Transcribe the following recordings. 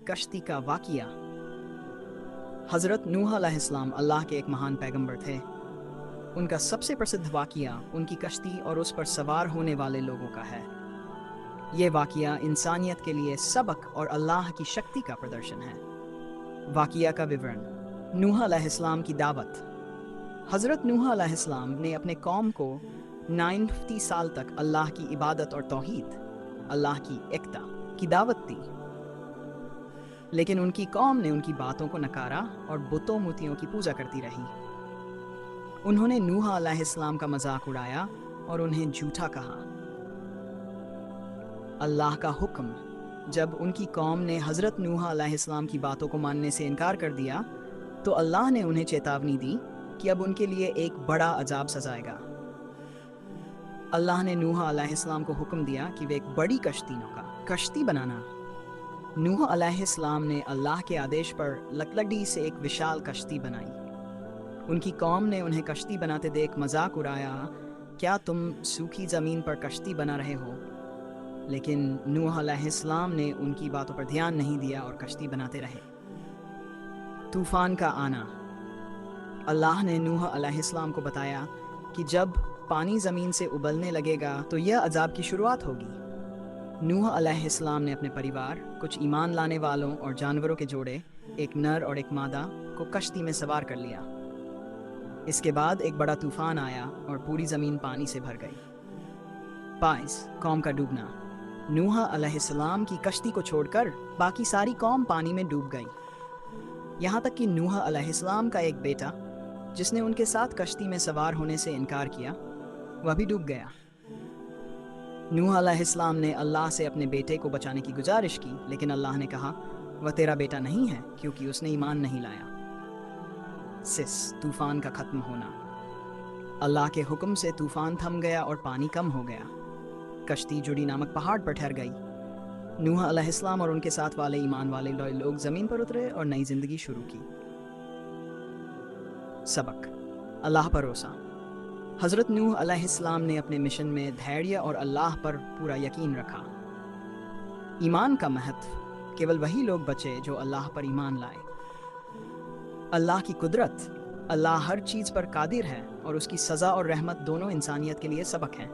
कश्ती का वाक़िया। हज़रत नूह अलैहिस्सलाम अल्लाह के एक महान पैगंबर थे। उनका सबसे प्रसिद्ध वाक़िया उनकी कश्ती और उस पर सवार होने वाले लोगों का है। ये वाक़िया इंसानियत के लिए सबक और अल्लाह की शक्ति का प्रदर्शन है। वाक़िया का विवरण। नूह अलैहिस्सलाम की दावत। हज़रत नूह अलैहिस्सलाम ने अपने कौम को 950 साल तक अल्लाह की इबादत और तौहीद, अल्लाह की एकता की दावत दी। लेकिन उनकी कौम ने उनकी बातों को नकारा और बुतों मूर्तियों की पूजा करती रही। उन्होंने नूह अलैहिस्सलाम का मजाक उड़ाया और उन्हें झूठा कहा। अल्लाह का हुक्म। जब उनकी कौम ने हज़रत नूह अलैहिस्सलाम की बातों को मानने से इनकार कर दिया तो अल्लाह ने उन्हें चेतावनी दी कि अब उनके लिए एक बड़ा अजाब सजाएगा। अल्लाह ने नूह अलैहिस्सलाम को हुक्म दिया कि वे एक बड़ी कश्ती बनाना। नूह अलैहिस्सलाम ने अल्लाह के आदेश पर लकड़ी से एक विशाल कश्ती बनाई। उनकी कौम ने उन्हें कश्ती बनाते देख मजाक उड़ाया, क्या तुम सूखी ज़मीन पर कश्ती बना रहे हो? लेकिन नूह अलैहिस्सलाम ने उनकी बातों पर ध्यान नहीं दिया और कश्ती बनाते रहे। तूफान का आना। अल्लाह ने नूह अलैहिस्सलाम को बताया कि जब पानी ज़मीन से उबलने लगेगा तो यह अजाब की शुरुआत होगी। नूह अलैहिस्सलाम ने अपने परिवार, कुछ ईमान लाने वालों और जानवरों के जोड़े, एक नर और एक मादा, को कश्ती में सवार कर लिया। इसके बाद एक बड़ा तूफान आया और पूरी ज़मीन पानी से भर गई। पाइस कौम का डूबना। नूह अलैहिस्सलाम की कश्ती को छोड़कर बाकी सारी कौम पानी में डूब गई। यहाँ तक कि नूह अलैहिस्सलाम का एक बेटा, जिसने उनके साथ कश्ती में सवार होने से इनकार किया, वह भी डूब गया। नूह अलैहिस्सलाम ने अल्लाह से अपने बेटे को बचाने की गुजारिश की, लेकिन अल्लाह ने कहा वह तेरा बेटा नहीं है क्योंकि उसने ईमान नहीं लाया। तूफान का खत्म होना। अल्लाह के हुक्म से तूफान थम गया और पानी कम हो गया। कश्ती जुड़ी नामक पहाड़ पर ठहर गई। नूह अलैहिस्सलाम और उनके साथ वाले ईमान वाले लोग जमीन पर उतरे और नई जिंदगी शुरू की। सबक। अल्लाह पर भरोसा। हज़रत नूह अलैहिस्सलाम ने अपने मिशन में धैर्य और अल्लाह पर पूरा यकीन रखा। ईमान का महत्व। केवल वही लोग बचे जो अल्लाह पर ईमान लाए। अल्लाह की कुदरत। अल्लाह हर चीज़ पर कादिर है और उसकी सज़ा और रहमत दोनों इंसानियत के लिए सबक हैं।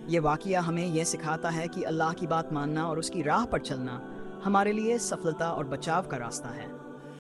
ये वाक़िया हमें यह सिखाता है कि अल्लाह की बात मानना और उसकी राह पर चलना हमारे लिए सफलता और बचाव का रास्ता है।